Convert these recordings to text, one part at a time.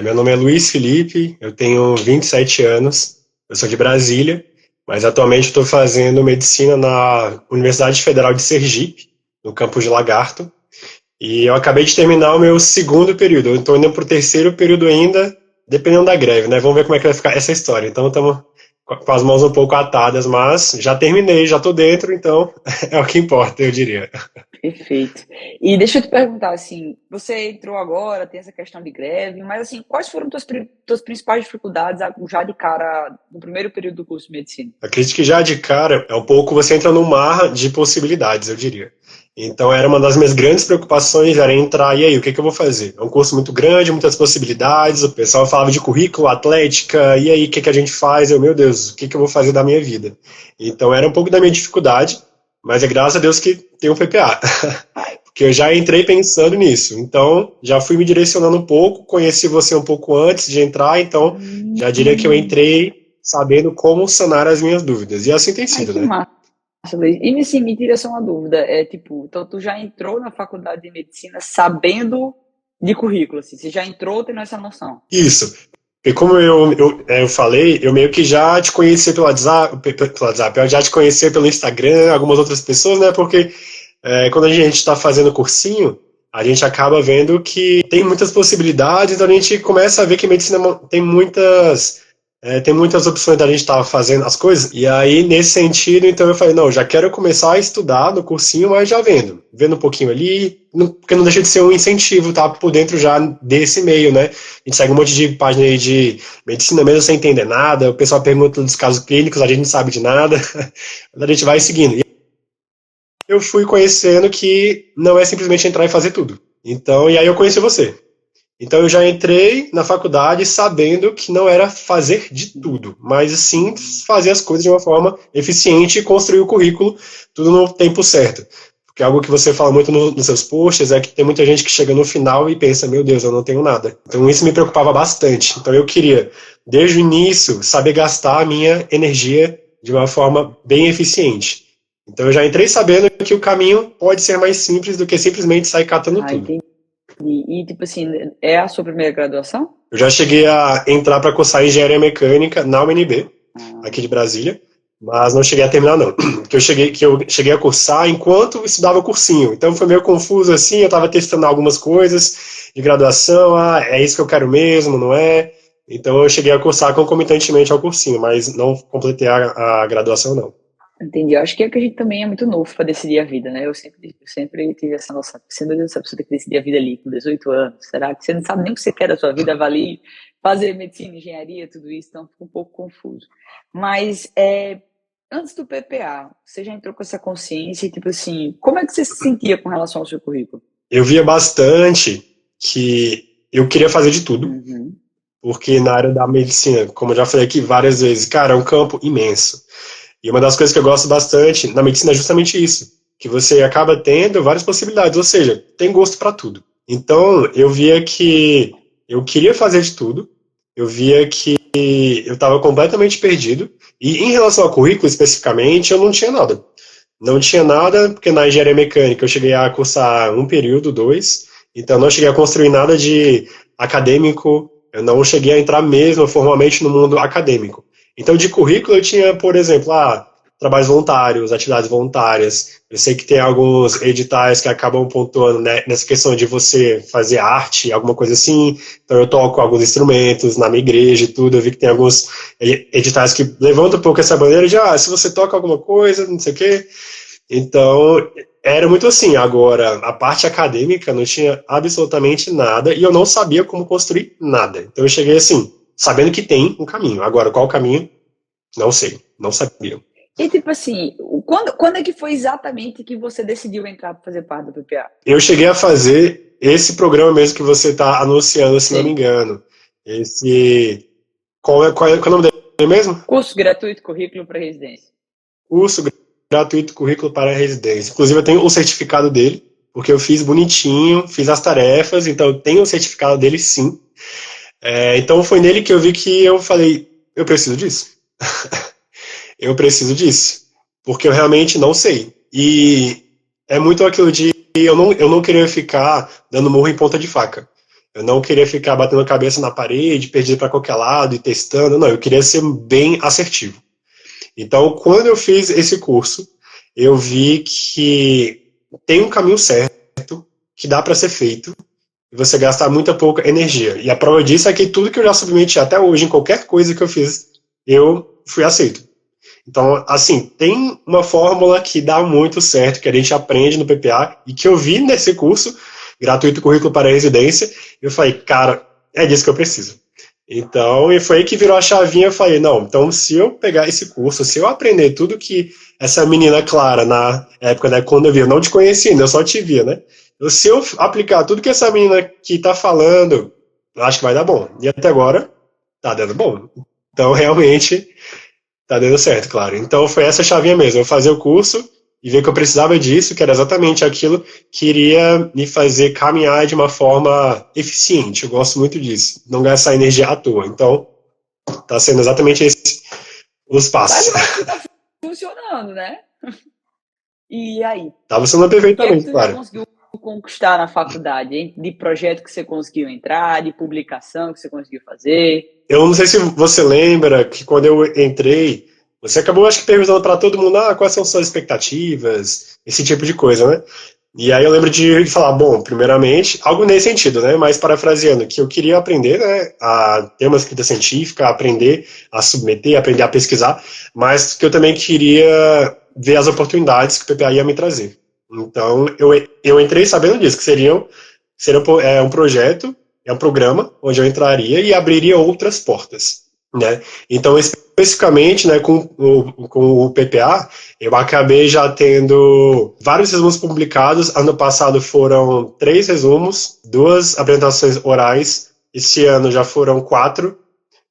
Meu nome é Luiz Felipe, eu tenho 27 anos, eu sou de Brasília, mas atualmente estou fazendo medicina na Universidade Federal de Sergipe, no campus de Lagarto, e eu acabei de terminar o meu segundo período, eu estou indo para o terceiro período ainda, dependendo da greve, né? Vamos ver como é que vai ficar essa história. Então estamos com as mãos um pouco atadas, mas já terminei, já estou dentro, então é o que importa, eu diria. Perfeito. E deixa eu te perguntar, assim, você entrou agora, tem essa questão de greve, mas assim, quais foram tuas principais dificuldades já de cara no primeiro período do curso de medicina? Acredito que já de cara é um pouco você entra num mar de possibilidades, eu diria. Então era uma das minhas grandes preocupações era entrar e aí, o que que eu vou fazer? É um curso muito grande, muitas possibilidades, o pessoal falava de currículo, atlética, e aí, o que que a gente faz? Meu Deus, o que que eu vou fazer da minha vida? Então era um pouco da minha dificuldade, mas é graças a Deus que tem um PPA, Ai, porque eu já entrei pensando nisso. Então já fui me direcionando um pouco, conheci você um pouco antes de entrar, então já diria que eu hum, entrei sabendo como sanar as minhas dúvidas. E assim tem ai, sido, que né? massa, Luiz. E assim, me tira só uma dúvida, tipo, então tu já entrou na faculdade de medicina sabendo de currículo, assim, você já entrou tendo essa noção? Isso. E como eu falei, eu meio que já te conhecia pelo WhatsApp, eu já te conhecia pelo Instagram, algumas outras pessoas, né? Porque quando a gente está fazendo cursinho, a gente acaba vendo que tem muitas possibilidades, então a gente começa a ver que medicina tem muitas opções da gente estar fazendo as coisas. E aí, nesse sentido, então eu falei, não, já quero começar a estudar no cursinho, mas já vendo um pouquinho ali, porque não deixa de ser um incentivo, tá por dentro já desse meio, né? A gente segue um monte de página aí de medicina mesmo sem entender nada, o pessoal pergunta dos casos clínicos, a gente não sabe de nada, a gente vai seguindo. Eu fui conhecendo que não é simplesmente entrar e fazer tudo. Então, e aí eu conheci você. Então eu já entrei na faculdade sabendo que não era fazer de tudo, mas sim fazer as coisas de uma forma eficiente e construir o currículo tudo no tempo certo. Porque algo que você fala muito nos seus posts é que tem muita gente que chega no final e pensa, meu Deus, eu não tenho nada. Então isso me preocupava bastante. Então eu queria, desde o início, saber gastar a minha energia de uma forma bem eficiente. Então eu já entrei sabendo que o caminho pode ser mais simples do que simplesmente sair catando Ah, tudo. entendi. E tipo assim, é a sua primeira graduação? Eu já cheguei a entrar para cursar engenharia mecânica na UNB, aqui de Ah, Brasília, mas não cheguei a terminar não. Que eu cheguei a cursar enquanto estudava o cursinho. Então foi meio confuso assim, eu estava testando algumas coisas de graduação, é isso que eu quero mesmo, não é? Então eu cheguei a cursar concomitantemente ao cursinho, mas não completei a graduação não. entendi. Eu acho que é que a gente também é muito novo para decidir a vida, né? Eu sempre tive essa noção. Você, meu Deus, essa pessoa tem que decidir a vida ali com 18 anos. Será que você não sabe nem o que você quer da sua vida? Vai ali fazer medicina, engenharia, tudo isso, então fica um pouco confuso. Mas antes do PPA, você já entrou com essa consciência e, tipo assim, como é que você se sentia com relação ao seu currículo? Eu via bastante que eu queria fazer de tudo, Uhum. porque na área da medicina, como eu já falei aqui várias vezes, cara, é um campo imenso. E uma das coisas que eu gosto bastante na medicina é justamente isso, que você acaba tendo várias possibilidades, ou seja, tem gosto para tudo. Então, eu via que eu queria fazer de tudo, eu via que eu estava completamente perdido, e em relação ao currículo especificamente, eu não tinha nada. Não tinha nada, porque na engenharia mecânica eu cheguei a cursar um período, dois, então não cheguei a construir nada de acadêmico, eu não cheguei a entrar mesmo formalmente no mundo acadêmico. Então, de currículo eu tinha, por exemplo, trabalhos voluntários, atividades voluntárias. Eu sei que tem alguns editais que acabam pontuando, né, nessa questão de você fazer arte, alguma coisa assim. Então, eu toco alguns instrumentos na minha igreja e tudo. Eu vi que tem alguns editais que levantam um pouco essa bandeira de, se você toca alguma coisa, não sei o quê. Então, era muito assim. Agora, a parte acadêmica não tinha absolutamente nada e eu não sabia como construir nada. Então, eu cheguei assim, sabendo que tem um caminho. Agora, qual caminho? Não sei, não sabia. E tipo assim, quando é que foi exatamente que você decidiu entrar para fazer parte do PPA? Eu cheguei a fazer esse programa mesmo que você está anunciando, se não me Sim. engano. Esse. Qual é o nome dele mesmo? Curso gratuito, currículo para residência. Curso gratuito currículo para residência. Inclusive, eu tenho o certificado dele, porque eu fiz bonitinho, fiz as tarefas, então eu tenho o certificado dele sim. Então foi nele que eu vi que eu falei, eu preciso disso. Eu preciso disso. Porque eu realmente não sei. E é muito aquilo de eu não querer ficar dando murro em ponta de faca. Eu não queria ficar batendo a cabeça na parede, perdido para qualquer lado e testando. Não, eu queria ser bem assertivo. Então, quando eu fiz esse curso, eu vi que tem um caminho certo, que dá para ser feito, e você gastar muita pouca energia. E a prova disso é que tudo que eu já submeti até hoje, em qualquer coisa que eu fiz, eu fui aceito. Então, assim, tem uma fórmula que dá muito certo, que a gente aprende no PPA, e que eu vi nesse curso, gratuito currículo para residência, e eu falei, cara, é disso que eu preciso. Então, e foi aí que virou a chavinha, eu falei, não, então se eu pegar esse curso, se eu aprender tudo que essa menina Clara, na época, né, quando eu vi, eu não te conhecia, né, eu só te via, né? Se eu aplicar tudo que essa menina aqui tá falando, eu acho que vai dar bom. E até agora, tá dando bom. Então, realmente, tá dando certo, claro. Então foi essa chavinha mesmo, eu fazer o curso e ver que eu precisava disso, que era exatamente aquilo que iria me fazer caminhar de uma forma eficiente. Eu gosto muito disso, não gastar energia à toa. Então, tá sendo exatamente esse os Mas passos. eu acho que tá funcionando, né? E aí? Tá funcionando O que é que perfeitamente, tu já claro. conseguiu conquistar na faculdade, hein? De projeto que você conseguiu entrar, de publicação que você conseguiu fazer? Eu não sei se você lembra que quando eu entrei, você acabou, acho que, perguntando para todo mundo, quais são suas expectativas, esse tipo de coisa, né? E aí eu lembro de falar, bom, primeiramente, algo nesse sentido, né? Mas parafraseando, que eu queria aprender, né, a ter uma escrita científica, aprender a submeter, aprender a pesquisar, mas que eu também queria ver as oportunidades que o PPA ia me trazer. Então, eu entrei sabendo disso, que seria um projeto, é um programa onde eu entraria e abriria outras portas, né? Então, especificamente, né, com o PPA, eu acabei já tendo vários resumos publicados. Ano passado foram 3 resumos, 2 apresentações orais. Esse ano já foram 4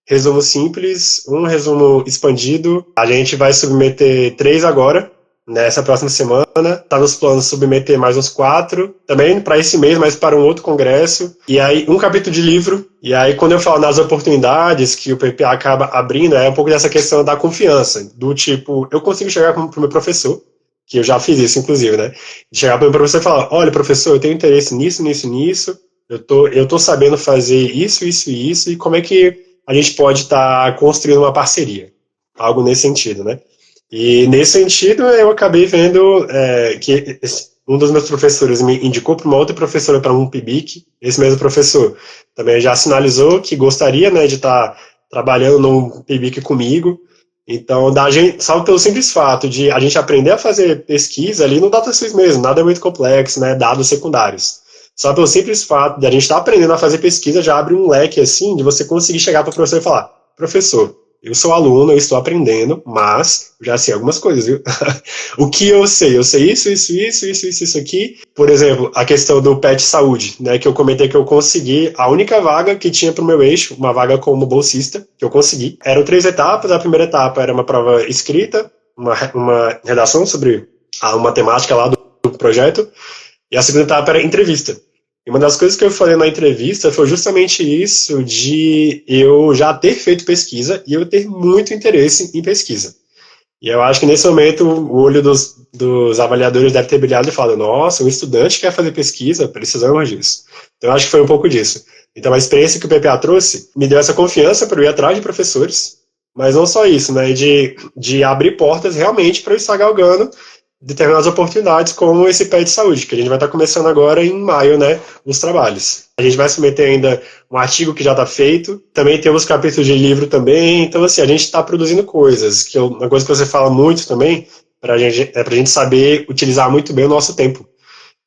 resumos simples, um resumo expandido. A gente vai submeter 3 agora, nessa próxima semana. Está nos planos submeter mais uns 4, também para esse mês, mas para um outro congresso. E aí, um capítulo de livro. E aí, quando eu falo nas oportunidades que o PPA acaba abrindo, é um pouco dessa questão da confiança, do tipo, eu consigo chegar para o meu professor, que eu já fiz isso, inclusive, né? De chegar para o meu professor e falar, olha, professor, eu tenho interesse nisso, nisso, nisso, eu tô sabendo fazer isso, isso e isso, e como é que a gente pode estar construindo uma parceria? Algo nesse sentido, né? E nesse sentido, eu acabei vendo que um dos meus professores me indicou para uma outra professora para um PIBIC. Esse mesmo professor também já sinalizou que gostaria, né, de estar trabalhando num PIBIC comigo. Então, só pelo simples fato de a gente aprender a fazer pesquisa ali no DataSys mesmo, nada muito complexo, né, dados secundários. Só pelo simples fato de a gente estar aprendendo a fazer pesquisa já abre um leque assim de você conseguir chegar para o professor e falar: professor, eu sou aluno, eu estou aprendendo, mas já sei algumas coisas, viu? O que eu sei? Eu sei isso aqui. Por exemplo, a questão do PET Saúde, né, que eu comentei que eu consegui, a única vaga que tinha para o meu eixo, uma vaga como bolsista, que eu consegui. Eram 3 etapas, a primeira etapa era uma prova escrita, uma redação sobre uma temática lá do projeto, e a segunda etapa era entrevista. E uma das coisas que eu falei na entrevista foi justamente isso de eu já ter feito pesquisa e eu ter muito interesse em pesquisa. E eu acho que nesse momento o olho dos avaliadores deve ter brilhado e falado, nossa, um estudante quer fazer pesquisa, precisamos disso. Então eu acho que foi um pouco disso. Então a experiência que o PPA trouxe me deu essa confiança para eu ir atrás de professores, mas não só isso, né, de abrir portas realmente para eu estar galgando determinadas oportunidades, como esse pé de saúde, que a gente vai estar começando agora em maio, né, os trabalhos. A gente vai submeter ainda um artigo que já está feito, também temos capítulos de livro também, então assim, a gente está produzindo coisas, uma coisa que você fala muito também, para a gente saber utilizar muito bem o nosso tempo.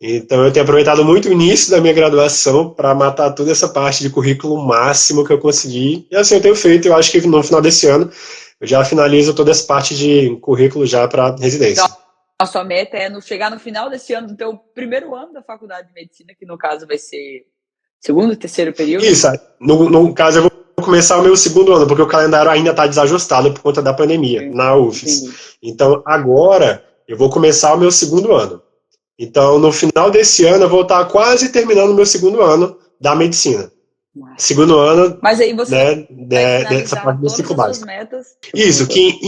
Então eu tenho aproveitado muito o início da minha graduação para matar toda essa parte de currículo máximo que eu consegui, e assim eu tenho feito, eu acho que no final desse ano eu já finalizo toda essa parte de currículo já para residência. A sua meta é chegar no final desse ano, do teu primeiro ano da faculdade de medicina, que no caso vai ser segundo, terceiro período? Isso, no caso eu vou começar o meu segundo ano, porque o calendário ainda está desajustado por conta da pandemia na UFES. Entendi. Então agora eu vou começar o meu segundo ano. Então no final desse ano eu vou estar quase terminando o meu segundo ano da medicina. Nossa. Segundo ano, mas aí você né, vai dessa parte do ciclo básico. Metas. Isso, que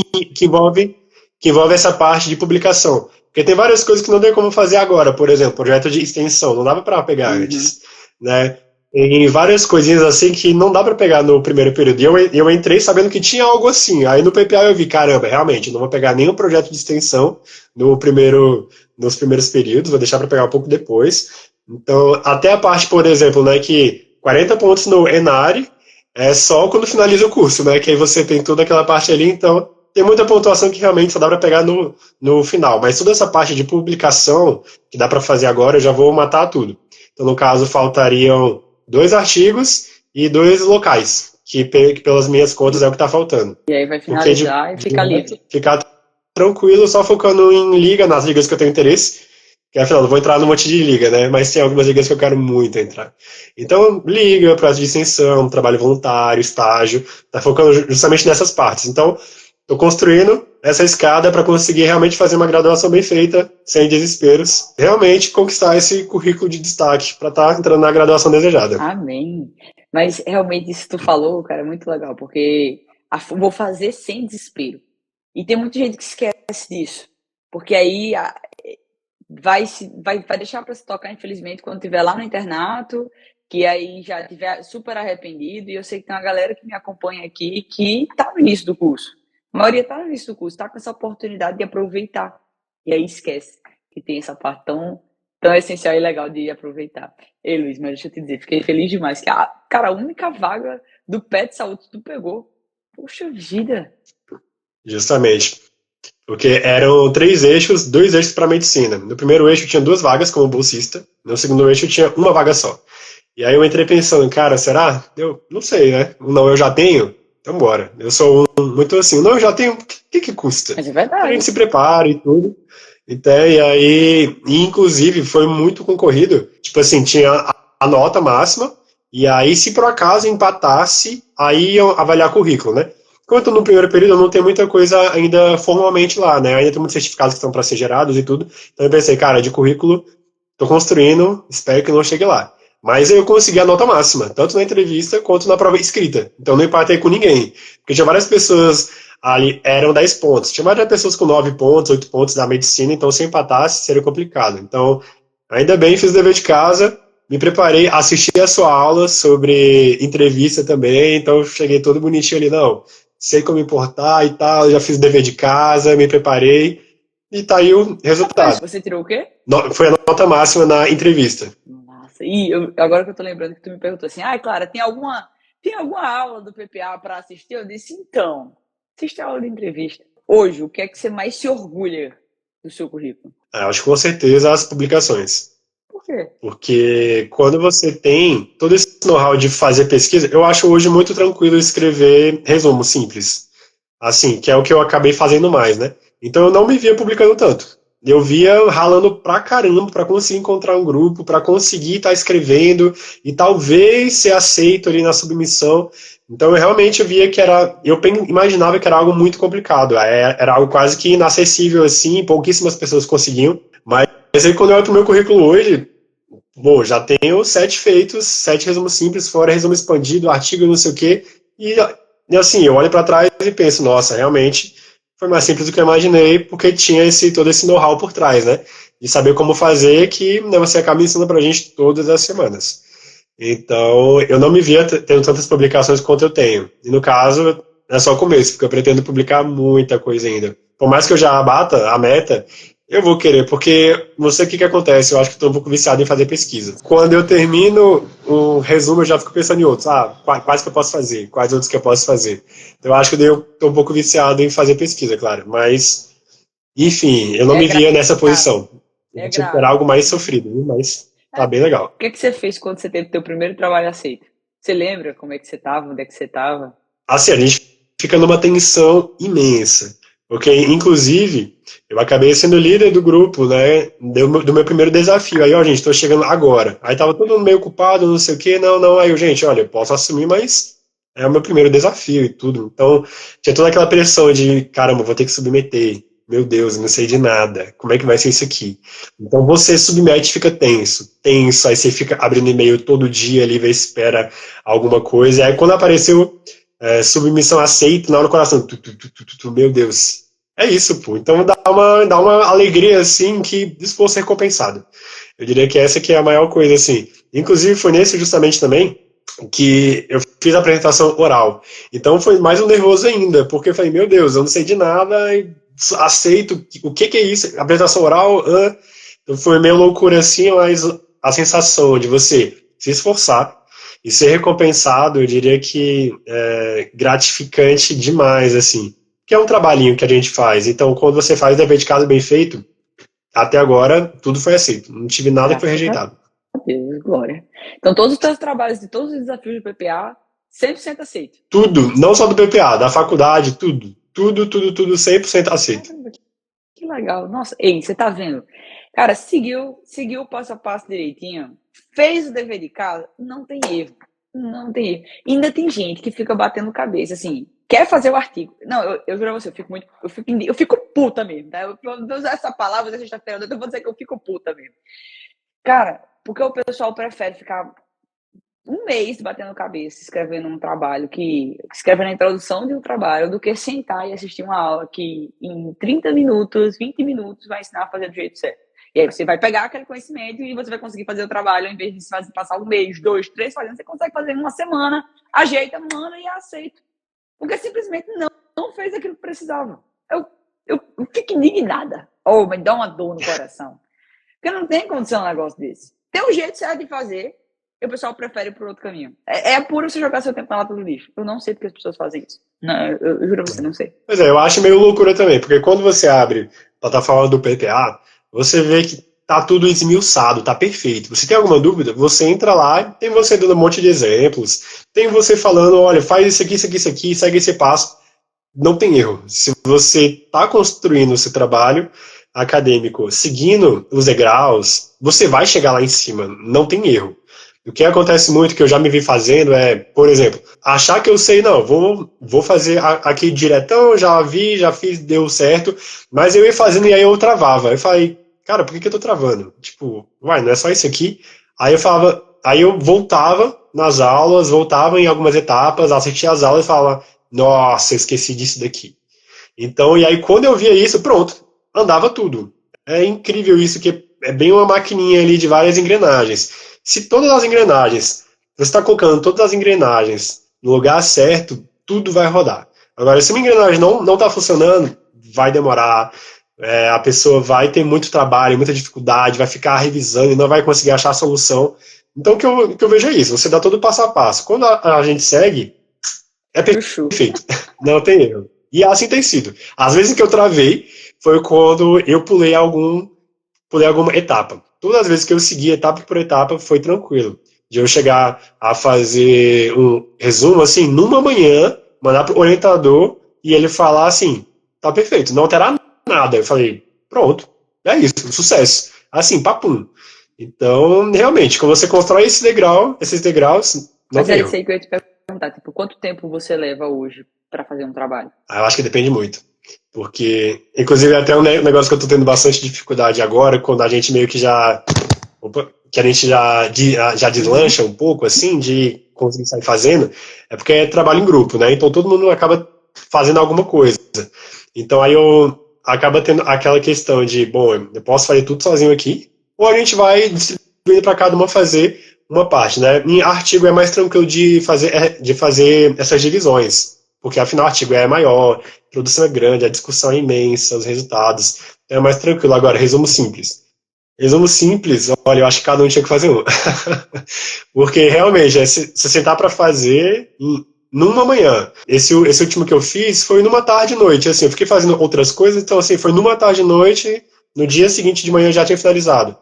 envolve essa parte de publicação. Porque tem várias coisas que não tem como fazer agora, por exemplo, projeto de extensão, não dava para pegar antes, né? em várias coisinhas assim que não dá pra pegar no primeiro período. E eu entrei sabendo que tinha algo assim. Aí no PPA eu vi, caramba, realmente, não vou pegar nenhum projeto de extensão no primeiro, nos primeiros períodos, vou deixar pra pegar um pouco depois. Então, até a parte, por exemplo, né, que 40 pontos no Enare é só quando finaliza o curso, né, que aí você tem toda aquela parte ali, então tem muita pontuação que realmente só dá pra pegar no final. Mas toda essa parte de publicação que dá pra fazer agora, eu já vou matar tudo. Então, no caso, faltariam 2 artigos e 2 locais, que pelas minhas contas é o que está faltando. E aí vai Porque finalizar e fica livre. ficar tranquilo, só focando em liga, nas ligas que eu tenho interesse, que afinal, não vou entrar num monte de liga, né? Mas tem algumas ligas que eu quero muito entrar. Então, liga, prazo de extensão, trabalho voluntário, estágio, tá focando justamente nessas partes. Então, estou construindo essa escada para conseguir realmente fazer uma graduação bem feita, sem desesperos, realmente conquistar esse currículo de destaque para estar entrando na graduação desejada. Amém. Mas realmente isso que tu falou, cara, é muito legal, porque vou fazer sem desespero. E tem muita gente que esquece disso. Porque aí vai deixar para se tocar, infelizmente, quando estiver lá no internato, que aí já estiver super arrependido. E eu sei que tem uma galera que me acompanha aqui que está no início do curso. A maioria está no início do curso, está com essa oportunidade de aproveitar. E aí esquece que tem essa parte tão essencial e legal de aproveitar. Ei, Luiz, mas deixa eu te dizer, fiquei feliz demais. Que, cara, a única vaga do PET Saúde tu pegou. Poxa vida! Justamente. Porque eram 3 eixos, 2 eixos para medicina. No primeiro eixo tinha 2 vagas como bolsista, no segundo eixo tinha uma vaga só. E aí eu entrei pensando, cara, será? Eu não sei, né? O não eu já tenho, então bora. Eu sou muito assim, o não eu já tenho, o que custa? Mas é A gente verdade. se prepara e tudo. Então, e aí, e inclusive, foi muito concorrido. Tipo assim, tinha a nota máxima, e aí, se por acaso empatasse, aí iam avaliar currículo, né? Como eu tô no primeiro período, eu não tenho muita coisa ainda formalmente lá, né? Ainda tem muitos certificados que estão para ser gerados e tudo. Então eu pensei, cara, de currículo, tô construindo, espero que não chegue lá. Mas eu consegui a nota máxima, tanto na entrevista quanto na prova escrita. Então não empatei com ninguém. Porque tinha várias pessoas ali, eram 10 pontos. Tinha várias pessoas com 9 pontos, 8 pontos da medicina, então se eu empatasse seria complicado. Então, ainda bem, fiz o dever de casa, me preparei, assisti a sua aula sobre entrevista também, então cheguei todo bonitinho ali, não, sei como me importar e tal, já fiz o dever de casa, me preparei, e tá aí o Mas resultado. você tirou o quê? Foi a nota máxima na entrevista. Nossa, e agora que eu tô lembrando que tu me perguntou assim, Clara, tem alguma aula do PPA para assistir? Eu disse, então, assiste a aula de entrevista. Hoje, o que é que você mais se orgulha do seu currículo? Acho que com certeza as publicações. Por quê? Porque quando você tem todo esse know-how de fazer pesquisa, eu acho hoje muito tranquilo escrever resumo simples. Assim, que é o que eu acabei fazendo mais, né? Então eu não me via publicando tanto. Eu via ralando pra caramba pra conseguir encontrar um grupo, pra conseguir estar escrevendo e talvez ser aceito ali na submissão. Então eu realmente via que imaginava que era algo muito complicado. Era algo quase que inacessível assim, pouquíssimas pessoas conseguiam. Mas aí quando eu olho pro meu currículo hoje, bom, já tenho 7 feitos, 7 resumos simples, fora resumo expandido, artigo não sei o quê. E assim, eu olho para trás e penso, nossa, realmente foi mais simples do que eu imaginei, porque tinha todo esse know-how por trás, né? De saber como fazer, que né, você acaba ensinando pra gente todas as semanas. Então, eu não me via tendo tantas publicações quanto eu tenho. E no caso, é só o começo, porque eu pretendo publicar muita coisa ainda. Por mais que eu já abata a meta, eu vou querer, porque não sei o que acontece, eu acho que estou um pouco viciado em fazer pesquisa. Quando eu termino o resumo, eu já fico pensando em outros. Quais que eu posso fazer? Quais outros que eu posso fazer? Então, eu acho que eu estou um pouco viciado em fazer pesquisa, claro. Mas, enfim, eu não É me via nessa grave, posição. Eu é tinha que esperar grave. algo mais sofrido, mas É. tá bem legal. O que é que você fez quando você teve teu primeiro trabalho aceito? Você lembra como é que você estava, onde é que você estava? Assim, a gente fica numa tensão imensa. Porque, inclusive, eu acabei sendo líder do grupo, né? Do meu primeiro desafio. Aí, ó, gente, tô chegando agora. Aí tava todo mundo meio ocupado, não sei o quê. Não, não. Aí, gente, olha, eu posso assumir, mas é o meu primeiro desafio e tudo. Então, tinha toda aquela pressão de, caramba, vou ter que submeter. Meu Deus, eu não sei de nada. Como é que vai ser isso aqui? Então, você submete e fica tenso. Tenso, aí você fica abrindo e-mail todo dia ali, vê, espera alguma coisa. Aí, quando apareceu submissão aceita, na hora do coração, meu Deus. É isso, pô. Então dá uma alegria, assim, que dispôs a ser recompensado. Eu diria que essa que é a maior coisa, assim. Inclusive, foi nesse justamente também que eu fiz a apresentação oral. Então foi mais um nervoso ainda, porque eu falei, meu Deus, eu não sei de nada, e aceito, o que é isso? Apresentação oral? Então foi meio loucura assim, mas a sensação de você se esforçar e ser recompensado, eu diria que é gratificante demais, assim. Que é um trabalhinho que a gente faz. Então, quando você faz o dever de casa bem feito, até agora, tudo foi aceito. Não tive nada que foi Graças a rejeitado. Deus, glória. Então, todos os teus trabalhos de todos os desafios do PPA, 100% aceito. Tudo, não só do PPA, da faculdade, tudo. Tudo 100% aceito. Caramba, que legal. Nossa, ei, você tá vendo? Cara, seguiu o passo a passo direitinho, fez o dever de casa, não tem erro. Não tem erro. E ainda tem gente que fica batendo cabeça, assim, quer fazer o artigo. Não, eu juro a você, eu fico puta mesmo, tá? Eu vou usar essa palavra da sexta-feira, eu vou dizer que eu fico puta mesmo. Cara, porque o pessoal prefere ficar um mês batendo cabeça, escrevendo um trabalho escrevendo a introdução de um trabalho, do que sentar e assistir uma aula que em 30 minutos, 20 minutos vai ensinar a fazer do jeito certo. E aí você vai pegar aquele conhecimento e você vai conseguir fazer o trabalho, ao invés de passar um mês, 2, 3 fazendo, você consegue fazer em uma semana, ajeita, manda e aceita. Porque simplesmente não fez aquilo que precisava. Eu fico indignada. Oh, me dá uma dor no coração. Porque não tem condição um negócio desse. Tem um jeito certo de fazer, e o pessoal prefere por outro caminho. É puro você jogar seu tempo na lata do lixo. Eu não sei porque as pessoas fazem isso. Não, eu juro a você, não sei. Pois é, eu acho meio loucura também, porque quando você abre a plataforma do PPA, você vê que tá tudo esmiuçado, tá perfeito. Você tem alguma dúvida? Você entra lá, tem você dando um monte de exemplos, tem você falando, olha, faz isso aqui, segue esse passo. Não tem erro. Se você está construindo o seu trabalho acadêmico seguindo os degraus, você vai chegar lá em cima. Não tem erro. O que acontece muito, que eu já me vi fazendo, é, por exemplo, achar que eu sei, não, vou fazer aqui diretão, já vi, já fiz, deu certo, mas eu ia fazendo e aí eu travava. Eu falei, cara, por que eu tô travando? Tipo, não é só isso aqui? Aí eu falava, aí eu voltava nas aulas, voltava em algumas etapas, assistia as aulas e falava, nossa, eu esqueci disso daqui. Então, e aí quando eu via isso, pronto, andava tudo. É incrível isso, que é bem uma maquininha ali de várias engrenagens. Se todas as engrenagens, você está colocando todas as engrenagens no lugar certo, tudo vai rodar. Agora, se uma engrenagem não está funcionando, vai demorar, a pessoa vai ter muito trabalho, muita dificuldade, vai ficar revisando e não vai conseguir achar a solução. Então, o que eu vejo é isso, você dá todo o passo a passo. Quando a gente segue, é Chuchu. perfeito, não tem erro. E assim tem sido. Às vezes que eu travei foi quando eu pulei alguma etapa. Todas as vezes que eu segui etapa por etapa foi tranquilo. De eu chegar a fazer um resumo assim numa manhã, mandar pro orientador e ele falar assim, tá perfeito, não terá nada. Eu falei, pronto, é isso, sucesso. Assim, papum. Então, realmente, quando você constrói esses degraus, não Mas tem é erro. isso aí que eu ia te perguntar. Tipo, quanto tempo você leva hoje para fazer um trabalho? Eu acho que depende muito. Porque, inclusive, até um negócio que eu tô tendo bastante dificuldade agora, quando a gente meio que já. Opa, que a gente já deslancha um pouco, assim, de conseguir sair fazendo, é porque é trabalho em grupo, né? Então todo mundo acaba fazendo alguma coisa. Então aí eu acaba tendo aquela questão de, bom, eu posso fazer tudo sozinho aqui, ou a gente vai distribuindo para cada uma fazer uma parte, né? Em artigo é mais tranquilo de fazer essas divisões, porque afinal o artigo é maior, a produção é grande, a discussão é imensa, os resultados, é mais tranquilo. Agora, resumo simples. Resumo simples, olha, eu acho que cada um tinha que fazer um. Porque realmente, se sentar para fazer numa manhã. Esse último que eu fiz foi numa tarde e noite. Assim, eu fiquei fazendo outras coisas, então assim, foi numa tarde e noite, no dia seguinte de manhã eu já tinha finalizado.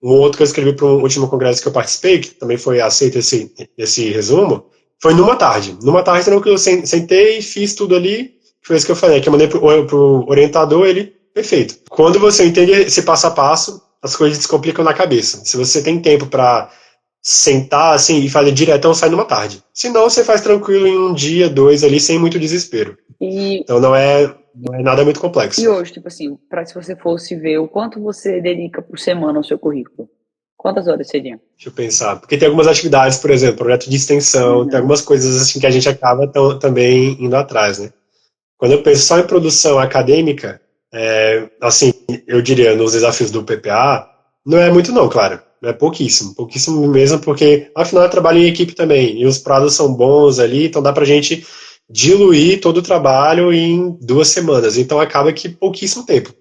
Um outro que eu escrevi para um último congresso que eu participei, que também foi aceito esse resumo, foi numa tarde. Numa tarde, tranquilo, eu sentei, fiz tudo ali, foi isso que eu falei, que eu mandei pro orientador, ele, perfeito. Quando você entende esse passo a passo, as coisas descomplicam na cabeça. Se você tem tempo para sentar assim e fazer diretão, sai numa tarde. Se não, você faz tranquilo em um dia, dois ali, sem muito desespero. E, Então não é nada muito complexo. e hoje, tipo assim, para se você fosse ver o quanto você dedica por semana ao seu currículo, quantas horas seriam? Deixa eu pensar. Porque tem algumas atividades, por exemplo, projeto de extensão, tem algumas coisas assim que a gente acaba também indo atrás, né? Quando eu penso só em produção acadêmica, assim, eu diria, nos desafios do PPA, não é muito não, claro. É pouquíssimo, pouquíssimo mesmo, porque afinal eu trabalho em equipe também, e os prazos são bons ali, então dá pra gente diluir todo o trabalho em 2 semanas, então acaba que pouquíssimo tempo.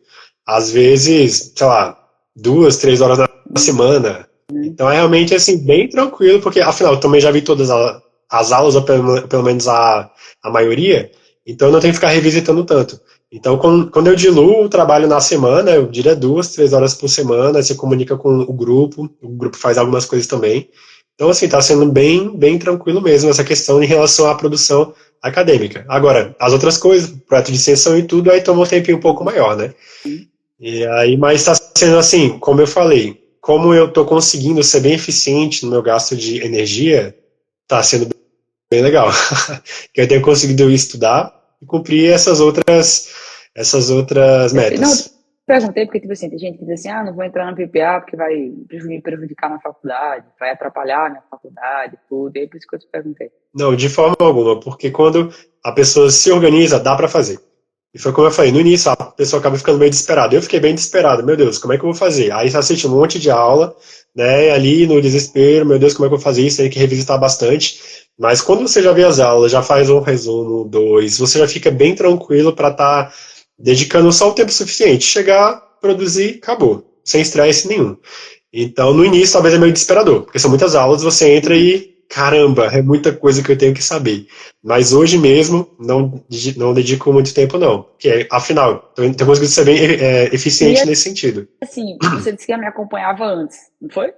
Às vezes, sei lá, 2, 3 horas na semana. Então é realmente assim, bem tranquilo, porque afinal eu também já vi todas as aulas, ou pelo menos a maioria, então eu não tenho que ficar revisitando tanto. Então, quando eu diluo o trabalho na semana, eu diria 2, 3 horas por semana, você comunica com o grupo faz algumas coisas também. Então, assim, está sendo bem, bem tranquilo mesmo essa questão em relação à produção acadêmica. Agora, as outras coisas, projeto de extensão e tudo, aí toma um tempinho um pouco maior, né? E aí, mas está sendo assim, como eu falei, como eu estou conseguindo ser bem eficiente no meu gasto de energia, está sendo bem legal. Que eu tenho conseguido estudar e cumprir essas Perfeito. Não, eu metas. perguntei porque, tipo assim, tem gente que diz assim, não vou entrar na PPA porque vai me prejudicar na faculdade, vai atrapalhar na faculdade, tudo. E é por isso que eu te perguntei. Não, de forma alguma, porque quando a pessoa se organiza, dá para fazer. E foi como eu falei, no início a pessoa acaba ficando meio desesperada. Eu fiquei bem desesperado, meu Deus, como é que eu vou fazer? Aí você assiste um monte de aula, né, ali no desespero, meu Deus, como é que eu vou fazer isso? Tem que revisitar bastante. Mas quando você já vê as aulas, já faz um resumo, dois, você já fica bem tranquilo para estar dedicando só o tempo suficiente. Chegar, produzir, acabou. Sem estresse nenhum. Então, no início, talvez é meio desesperador, porque são muitas aulas, você entra Uhum. e, caramba, é muita coisa que eu tenho que saber. Mas hoje mesmo, não dedico muito tempo, não. Porque, afinal, estou conseguindo ser bem E eficiente nesse sentido. assim, você disse que me acompanhava antes, não foi?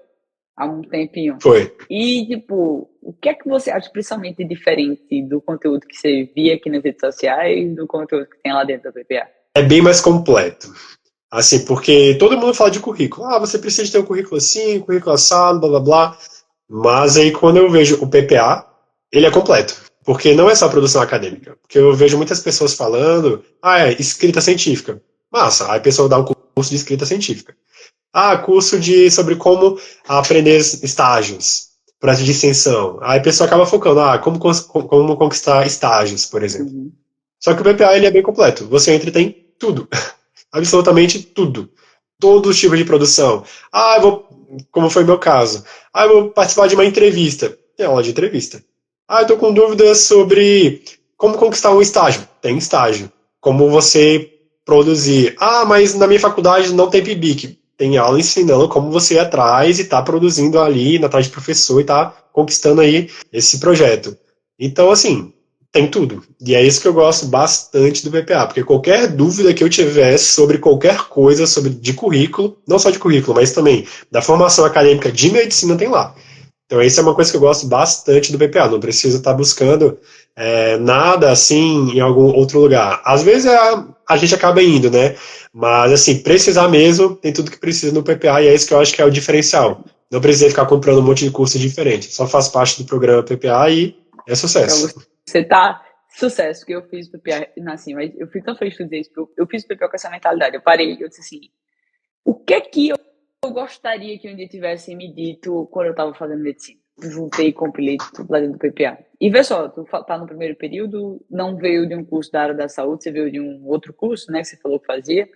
Há um tempinho. Foi. E, tipo, o que é que você acha principalmente diferente do conteúdo que você via aqui nas redes sociais do conteúdo que tem lá dentro da PPA? É bem mais completo. Assim, porque todo mundo fala de currículo. Ah, você precisa ter um currículo assim, currículo assado, blá blá blá. Mas aí quando eu vejo o PPA, ele é completo. Porque não é só produção acadêmica. Porque eu vejo muitas pessoas falando, é escrita científica. Massa, aí a pessoa dá um curso de escrita científica. Ah, curso sobre como aprender estágios, projeto de extensão. Aí a pessoa acaba focando, como conquistar estágios, por exemplo. Uhum. Só que o PPA ele é bem completo. Você entra e tem tudo. Absolutamente tudo. Todos os tipos de produção. Como foi meu caso. Eu vou participar de uma entrevista. Tem aula de entrevista. Eu tô com dúvidas sobre como conquistar um estágio. Tem estágio. Como você produzir. Mas na minha faculdade não tem PIBIC. Tem aula ensinando como você ir atrás e tá produzindo ali, na tarde de professor e tá conquistando aí esse projeto. Então, assim, tem tudo. E é isso que eu gosto bastante do PPA, porque qualquer dúvida que eu tivesse sobre qualquer coisa de currículo, não só de currículo, mas também da formação acadêmica de medicina, tem lá. Então, isso é uma coisa que eu gosto bastante do PPA. Não preciso estar buscando nada assim em algum outro lugar. Às vezes a gente acaba indo, né? Mas, assim, precisar mesmo, tem tudo que precisa no PPA e é isso que eu acho que é o diferencial. Não precisa ficar comprando um monte de curso diferente. Só faz parte do programa PPA e é Pra sucesso. você tá sucesso, porque eu fiz PPA, assim, mas eu fico tão feliz de dizer isso, porque eu fiz PPA com essa mentalidade. Eu parei, eu disse assim, o que é que eu gostaria que um dia tivessem me dito quando eu estava fazendo medicina? Juntei e compilei tudo lá dentro do PPA. E vê só, tu tá no primeiro período, não veio de um curso da área da saúde, você veio de um outro curso, né, que você falou que fazia.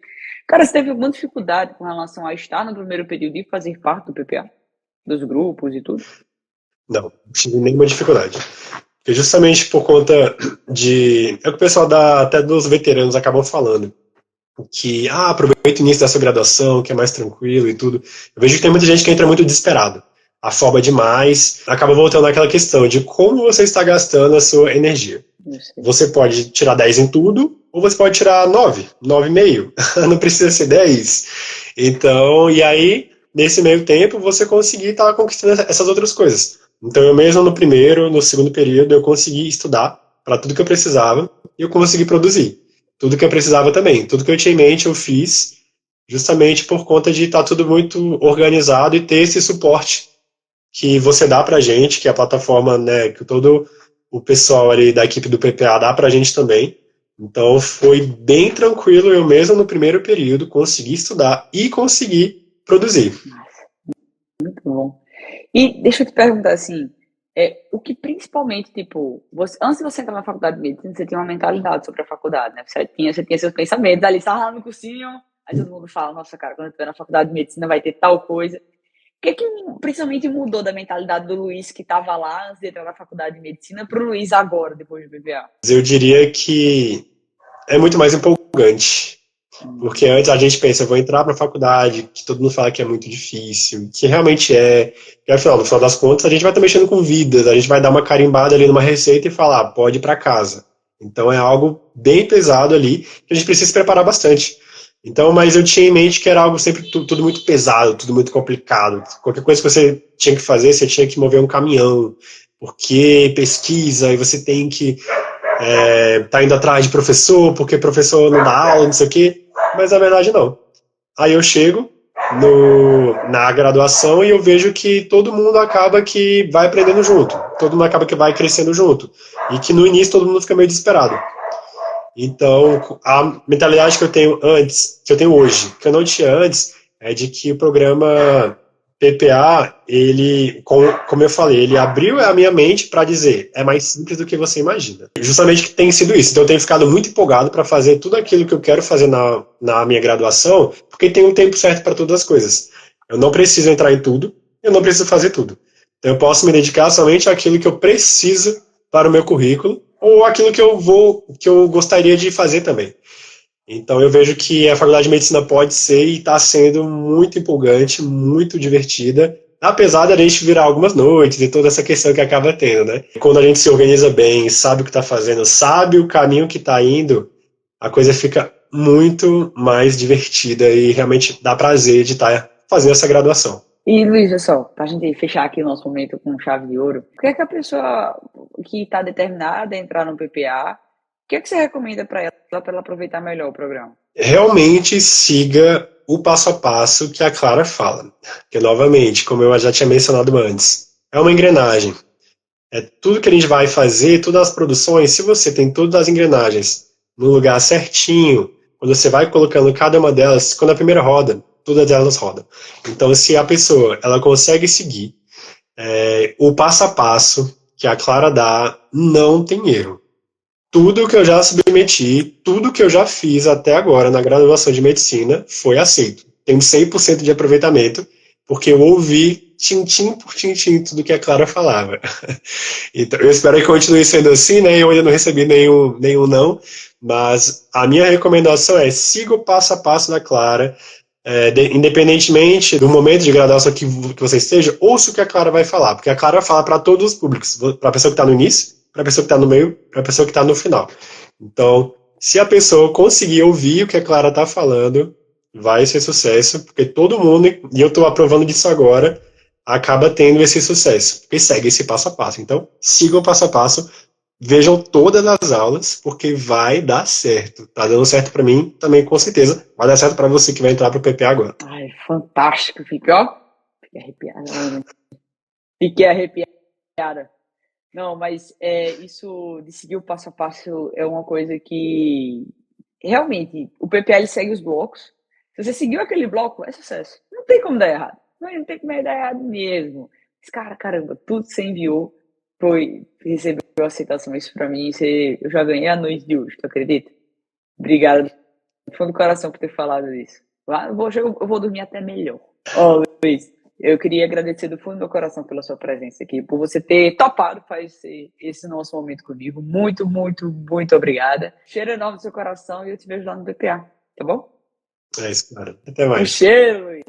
Cara, você teve alguma dificuldade com relação a estar no primeiro período e fazer parte do PPA? Dos grupos e tudo? Não tive nenhuma dificuldade. Porque justamente por conta de. É o que o pessoal até dos veteranos acabam falando. Que, aproveita o início da sua graduação, que é mais tranquilo e tudo. Eu vejo que tem muita gente que entra muito desesperado. Afoba demais, acaba voltando àquela questão de como você está gastando a sua energia. Não sei. Você pode tirar 10 em tudo, ou você pode tirar 9, 9,5. Não precisa ser 10. Então, e aí, nesse meio tempo, você conseguir estar conquistando essas outras coisas. Então, eu mesmo no primeiro, no segundo período, eu consegui estudar para tudo que eu precisava e eu consegui produzir. Tudo que eu precisava também. Tudo que eu tinha em mente, eu fiz, justamente por conta de estar tudo muito organizado e ter esse suporte que você dá pra gente, que a plataforma, né, que todo o pessoal ali da equipe do PPA dá pra gente também. Então foi bem tranquilo, eu mesmo no primeiro período consegui estudar e consegui produzir. Massa, muito bom. E deixa eu te perguntar assim, o que principalmente, tipo, antes de você entrar na faculdade de medicina, você tinha uma mentalidade sobre a faculdade, né? Você tinha seus pensamentos ali, estava lá no cursinho, aí todo mundo fala, nossa, cara, quando eu estiver na faculdade de medicina vai ter tal coisa. que principalmente mudou da mentalidade do Luiz que estava lá antes de entrar na faculdade de medicina para o Luiz agora, depois do BBA? Eu diria que é muito mais empolgante. Porque antes a gente pensa, eu vou entrar para a faculdade, que todo mundo fala que é muito difícil, que realmente é. E afinal, no final das contas, a gente vai estar mexendo com vidas, a gente vai dar uma carimbada ali numa receita e falar, pode ir para casa. Então é algo bem pesado ali, que a gente precisa se preparar bastante. Então, mas eu tinha em mente que era algo sempre tudo muito pesado, tudo muito complicado. Qualquer coisa que você tinha que fazer, você tinha que mover um caminhão, porque pesquisa, e você tem que tá indo atrás de professor, porque professor não dá aula, não sei o quê. Mas na verdade não. Aí eu chego na graduação e eu vejo que todo mundo acaba que vai aprendendo junto. Todo mundo acaba que vai crescendo junto. E que no início todo mundo fica meio desesperado. Então, a mentalidade que eu tenho antes, que eu tenho hoje, que eu não tinha antes, é de que o programa PPA, ele, como eu falei, ele abriu a minha mente para dizer, é mais simples do que você imagina. Justamente que tem sido isso. Então, eu tenho ficado muito empolgado para fazer tudo aquilo que eu quero fazer na minha graduação, porque tem um tempo certo para todas as coisas. Eu não preciso entrar em tudo, eu não preciso fazer tudo. Então, eu posso me dedicar somente àquilo que eu preciso para o meu currículo, ou aquilo que eu gostaria de fazer também. Então eu vejo que a faculdade de medicina pode ser e está sendo muito empolgante, muito divertida, apesar da gente virar algumas noites e toda essa questão que acaba tendo, né? Quando a gente se organiza bem, sabe o que está fazendo, sabe o caminho que está indo, a coisa fica muito mais divertida e realmente dá prazer de estar fazendo essa graduação. E, Luiz, olha só, para a gente fechar aqui o nosso momento com chave de ouro, o que é que a pessoa que está determinada a entrar no PPA, o que é que você recomenda para ela aproveitar melhor o programa? Realmente siga o passo a passo que a Clara fala. Que, novamente, como eu já tinha mencionado antes, é uma engrenagem. É tudo que a gente vai fazer, todas as produções, se você tem todas as engrenagens no lugar certinho, quando você vai colocando cada uma delas, quando a primeira roda, todas elas rodam. Então, se a pessoa ela consegue seguir o passo a passo que a Clara dá, não tem erro. Tudo que eu já submeti, tudo que eu já fiz até agora na graduação de medicina foi aceito. Tenho 100% de aproveitamento, porque eu ouvi tintim por tintim tudo que a Clara falava. Então, eu espero que continue sendo assim, né? Eu ainda não recebi nenhum não, mas a minha recomendação é siga o passo a passo da Clara, independentemente do momento de graduação que você esteja, ouça o que a Clara vai falar, porque a Clara fala para todos os públicos, para a pessoa que está no início, para a pessoa que está no meio, para a pessoa que está no final. Então, se a pessoa conseguir ouvir o que a Clara está falando, vai ser sucesso, porque todo mundo, e eu estou aprovando disso agora, acaba tendo esse sucesso, porque segue esse passo a passo. Então, sigam o passo a passo, vejam todas as aulas, porque vai dar certo. Tá dando certo para mim, também com certeza. Vai dar certo para você que vai entrar pro PP agora. Ai, fantástico. Fiquei arrepiada. Fiquei arrepiada. Não, mas isso de seguir o passo a passo é uma coisa que realmente o PPL segue os blocos. Se você seguiu aquele bloco, é sucesso. Não tem como dar errado. Não tem como dar errado mesmo. Mas, caramba, tudo que você enviou recebeu aceitação. Isso pra mim, eu já ganhei a noite de hoje, tu acredita? Obrigado do fundo do coração por ter falado isso. Eu vou dormir até melhor. Ó, Luiz, eu queria agradecer do fundo do meu coração pela sua presença aqui, por você ter topado fazer esse nosso momento comigo. Muito, muito, muito obrigada. Cheiro enorme do seu coração e eu te vejo lá no BPA, tá bom? É isso, cara. Até Um mais. cheiro, Luiz.